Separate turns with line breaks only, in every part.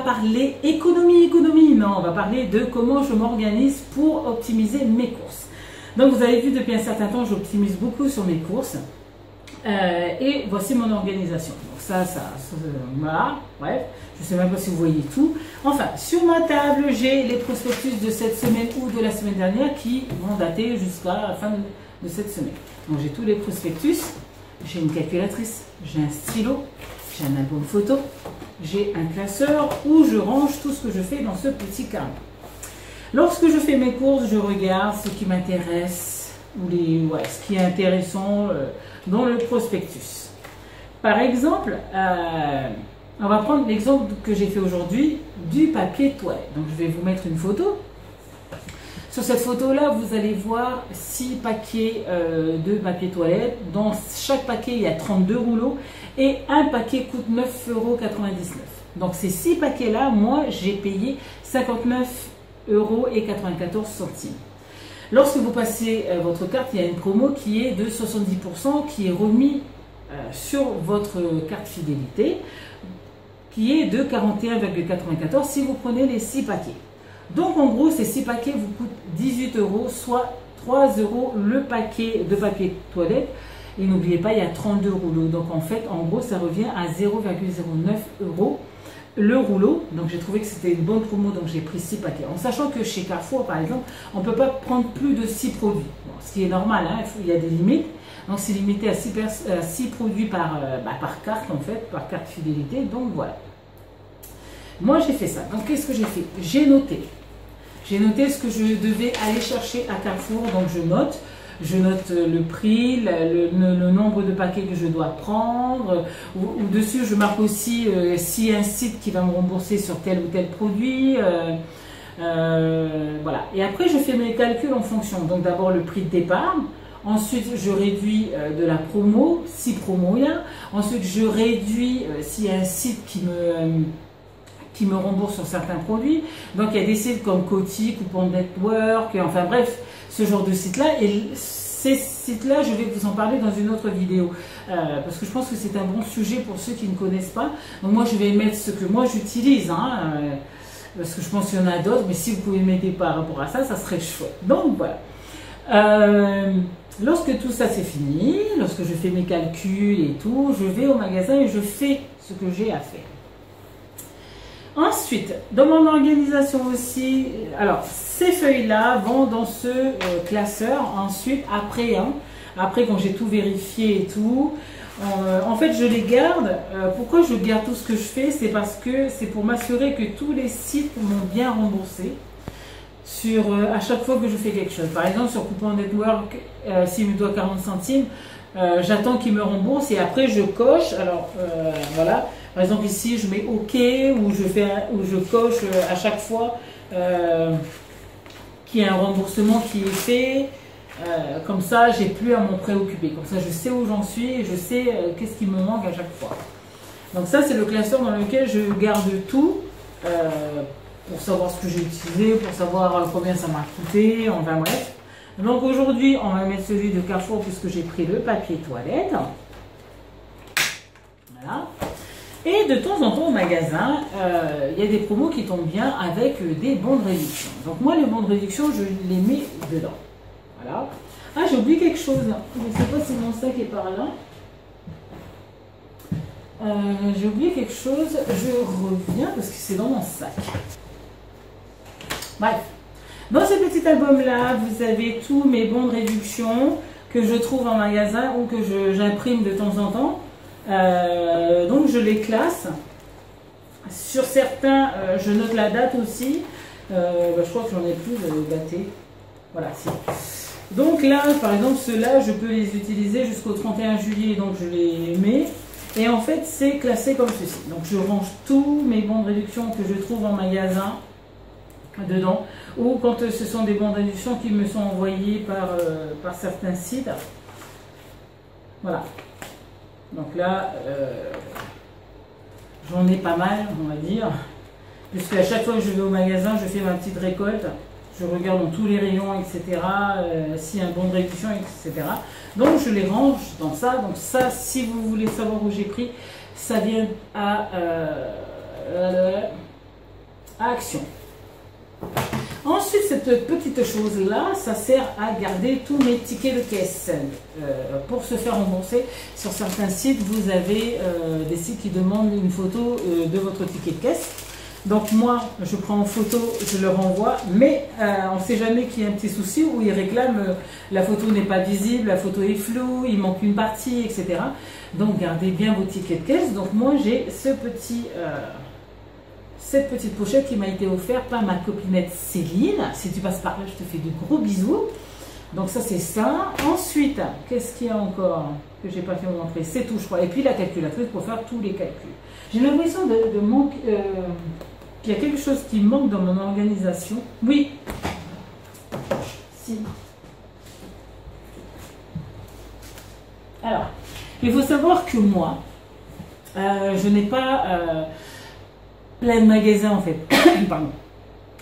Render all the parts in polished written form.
parler économie, non, on va parler de comment je m'organise pour optimiser mes courses. Donc vous avez vu depuis un certain temps, j'optimise beaucoup sur mes courses. Et voici mon organisation. Donc ça, voilà, bref, je ne sais même pas si vous voyez tout. Enfin, sur ma table, j'ai les prospectus de cette semaine ou de la semaine dernière qui vont dater jusqu'à la fin de cette semaine. Donc j'ai tous les prospectus, j'ai une calculatrice, j'ai un stylo, j'ai un album photo, j'ai un classeur où je range tout ce que je fais dans ce petit carnet. Lorsque je fais mes courses, je regarde ce qui m'intéresse ou ce qui est intéressant dans le prospectus. Par exemple, on va prendre l'exemple que j'ai fait aujourd'hui du papier toilette. Donc je vais vous mettre une photo. Sur cette photo-là, vous allez voir 6 paquets de papier toilette. Dans chaque paquet, il y a 32 rouleaux et un paquet coûte 9,99 €. Donc ces 6 paquets-là, moi, j'ai payé 59,94 €. Lorsque vous passez votre carte, il y a une promo qui est de 70% qui est remis sur votre carte fidélité, qui est de 41,94 € si vous prenez les 6 paquets. Donc en gros, ces 6 paquets vous coûtent 18 €, soit 3 € le paquet de papier toilette. Et n'oubliez pas, il y a 32 rouleaux. Donc en fait, en gros, ça revient à 0,09 € le rouleau. Donc j'ai trouvé que c'était une bonne promo, donc j'ai pris 6 paquets. En sachant que chez Carrefour, par exemple, on ne peut pas prendre plus de 6 produits. Bon, ce qui est normal, hein, il y a des limites. Donc c'est limité à 6 produits par carte, en fait, par carte fidélité. Donc voilà. Moi j'ai fait ça. Donc qu'est-ce que j'ai fait? J'ai noté. J'ai noté ce que je devais aller chercher à Carrefour. Donc je note. Je note le prix, le nombre de paquets que je dois prendre. Dessus, je marque aussi s'il y a un site qui va me rembourser sur tel ou tel produit. Voilà. Et après, je fais mes calculs en fonction. Donc d'abord le prix de départ. Ensuite, je réduis de la promo, si promo il y a. Ensuite, je réduis s'il y a un site qui me rembourse sur certains produits. Donc il y a des sites comme Coty, Coupon Network, enfin bref, ce genre de sites-là. Et ces sites-là, je vais vous en parler dans une autre vidéo. Parce que je pense que c'est un bon sujet pour ceux qui ne connaissent pas. Donc moi, je vais mettre ce que moi j'utilise. Parce que je pense qu'il y en a d'autres. Mais si vous pouvez m'aider par rapport à ça, ça serait chouette. Donc voilà. Lorsque tout ça c'est fini, lorsque je fais mes calculs et tout, je vais au magasin et je fais ce que j'ai à faire. Ensuite, dans mon organisation aussi, alors ces feuilles-là vont dans ce classeur. Ensuite, après quand j'ai tout vérifié et tout, en fait je les garde. Pourquoi je garde tout ce que je fais? C'est parce que c'est pour m'assurer que tous les sites m'ont bien remboursé à chaque fois que je fais quelque chose. Par exemple, sur Coupon Network, s'il me doit 40 centimes, j'attends qu'il me rembourse et après je coche. Alors voilà. Par exemple ici je mets OK ou je coche à chaque fois qu'il y a un remboursement qui est fait. Comme ça j'ai plus à m'en préoccuper. Comme ça je sais où j'en suis et je sais qu'est-ce qui me manque à chaque fois. Donc ça c'est le classeur dans lequel je garde tout pour savoir ce que j'ai utilisé, pour savoir combien ça m'a coûté, enfin bref. Donc aujourd'hui on va mettre celui de Carrefour puisque j'ai pris le papier toilette. Voilà. Et de temps en temps au magasin, il y a des promos qui tombent bien avec des bons de réduction. Donc moi les bons de réduction, je les mets dedans. Voilà. Ah, j'ai oublié quelque chose. Je ne sais pas si mon sac est par là. J'ai oublié quelque chose. Je reviens parce que c'est dans mon sac. Bref. Dans ce petit album-là, vous avez tous mes bons de réduction que je trouve en magasin ou que j'imprime de temps en temps. Donc je les classe. Sur certains, je note la date aussi. Je crois que j'en ai plus daté. Voilà, si. Donc là, par exemple, ceux-là, je peux les utiliser jusqu'au 31 juillet. Donc je les mets. Et en fait, c'est classé comme ceci. Donc je range tous mes bons de réduction que je trouve en magasin dedans. Ou quand ce sont des bons de réduction qui me sont envoyés par certains sites. Voilà. Donc là, j'en ai pas mal, on va dire. Puisque à chaque fois que je vais au magasin, je fais ma petite récolte. Je regarde dans tous les rayons, etc. S'il y a un bon de réduction, etc. Donc je les range dans ça. Donc ça, si vous voulez savoir où j'ai pris, ça vient à à action. Ensuite, cette petite chose-là, ça sert à garder tous mes tickets de caisse. Pour se faire rembourser, sur certains sites, vous avez des sites qui demandent une photo de votre ticket de caisse. Donc moi, je prends en photo, je le renvoie, mais on ne sait jamais qu'il y a un petit souci où ils réclament la photo n'est pas visible, la photo est floue, il manque une partie, etc. Donc gardez bien vos tickets de caisse. Donc moi, j'ai cette petite pochette qui m'a été offerte par ma copinette Céline. Si tu passes par là, je te fais de gros bisous. Donc ça, c'est ça. Ensuite, qu'est-ce qu'il y a encore que j'ai pas fait montrer? C'est tout, je crois. Et puis la calculatrice pour faire tous les calculs. J'ai l'impression de manquer, qu'il y a quelque chose qui manque dans mon organisation. Oui. Si. Alors, il faut savoir que moi, je n'ai pas plein de magasins en fait. Pardon.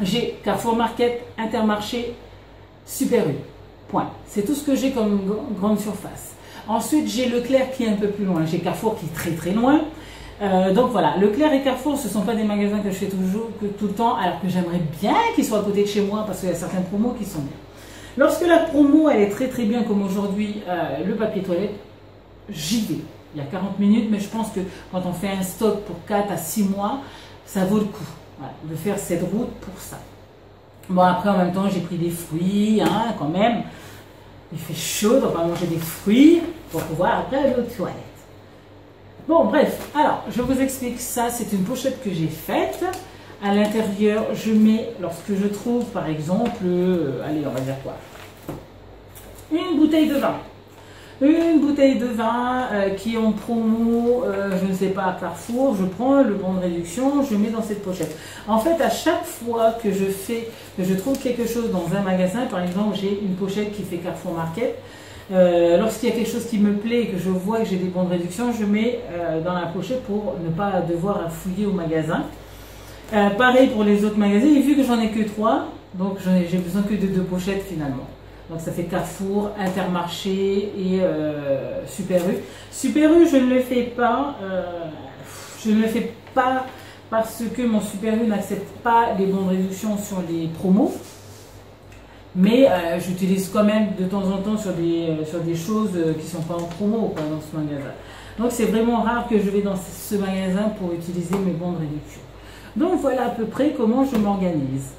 J'ai Carrefour Market, Intermarché, Super U. Point. C'est tout ce que j'ai comme grande surface. Ensuite, j'ai Leclerc qui est un peu plus loin. J'ai Carrefour qui est très très loin. Donc voilà, Leclerc et Carrefour, ce ne sont pas des magasins que je fais toujours, tout le temps, alors que j'aimerais bien qu'ils soient à côté de chez moi parce qu'il y a certaines promos qui sont bien. Lorsque la promo, elle est très très bien comme aujourd'hui, le papier toilette, j'y vais. Il y a 40 minutes, mais je pense que quand on fait un stock pour 4 à 6 mois, ça vaut le coup voilà, de faire cette route pour ça. Bon, après, en même temps, j'ai pris des fruits, hein, quand même. Il fait chaud, donc on va manger des fruits pour pouvoir après aller aux toilettes. Bon, bref, alors, je vous explique ça. C'est une pochette que j'ai faite. À l'intérieur, je mets, lorsque je trouve, par exemple, allez, on va dire quoi? Une bouteille de vin. Une bouteille de vin qui est en promo, je ne sais pas, à Carrefour, je prends le bon de réduction, je mets dans cette pochette. En fait, à chaque fois que je trouve quelque chose dans un magasin, par exemple, j'ai une pochette qui fait Carrefour Market, lorsqu'il y a quelque chose qui me plaît et que je vois que j'ai des bons de réduction, je mets dans la pochette pour ne pas devoir fouiller au magasin. Pareil pour les autres magasins, et vu que j'en ai que 3, donc j'ai besoin que de 2 pochettes finalement. Donc ça fait Carrefour, Intermarché et Super U. Super U, je ne le fais pas. Je ne le fais pas parce que mon Super U n'accepte pas les bons de réduction sur les promos. Mais j'utilise quand même de temps en temps sur des choses qui ne sont pas en promo quoi, dans ce magasin. Donc c'est vraiment rare que je vais dans ce magasin pour utiliser mes bons de réduction. Donc voilà à peu près comment je m'organise.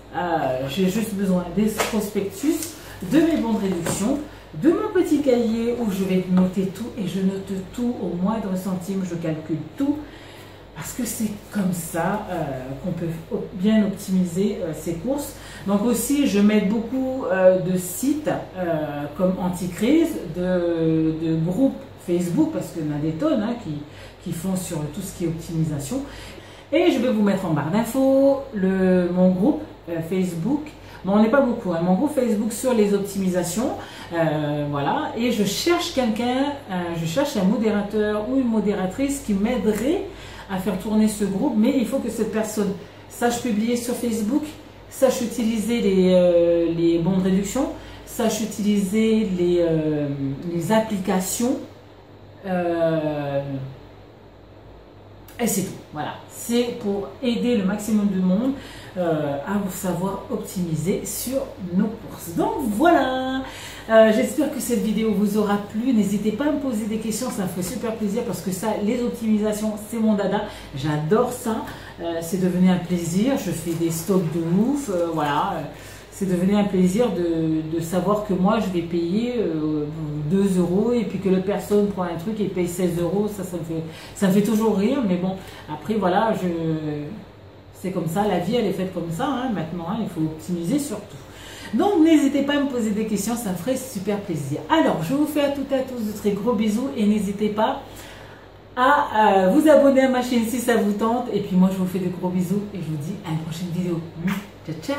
J'ai juste besoin des prospectus, de mes bons de réduction, de mon petit cahier où je vais noter tout et je note tout au moindre centime, je calcule tout parce que c'est comme ça qu'on peut bien optimiser ses courses. Donc aussi je m'aide beaucoup de sites comme Anticrise, de groupes Facebook parce qu'il y en a des tonnes hein, qui font sur tout ce qui est optimisation. Et je vais vous mettre en barre d'infos mon groupe Facebook. Bon, on n'est pas beaucoup, hein. Mon groupe Facebook sur les optimisations, voilà, et je cherche quelqu'un, je cherche un modérateur ou une modératrice qui m'aiderait à faire tourner ce groupe, mais il faut que cette personne sache publier sur Facebook, sache utiliser les bons de réduction, sache utiliser les applications, et c'est tout, voilà. C'est pour aider le maximum de monde à savoir optimiser sur nos courses. Donc voilà, j'espère que cette vidéo vous aura plu. N'hésitez pas à me poser des questions, ça me fait super plaisir parce que ça, les optimisations, c'est mon dada. J'adore ça, c'est devenu un plaisir. Je fais des stocks de ouf, voilà. C'est devenu un plaisir de savoir que moi je vais payer 2 € et puis que l'autre personne prend un truc et paye 16 €. Ça me fait toujours rire, mais bon, après voilà, c'est comme ça, la vie elle est faite comme ça, hein, maintenant, hein, il faut optimiser surtout. Donc n'hésitez pas à me poser des questions, ça me ferait super plaisir. Alors, je vous fais à toutes et à tous de très gros bisous et n'hésitez pas à vous abonner à ma chaîne si ça vous tente. Et puis moi je vous fais de gros bisous et je vous dis à une prochaine vidéo. Ciao, ciao!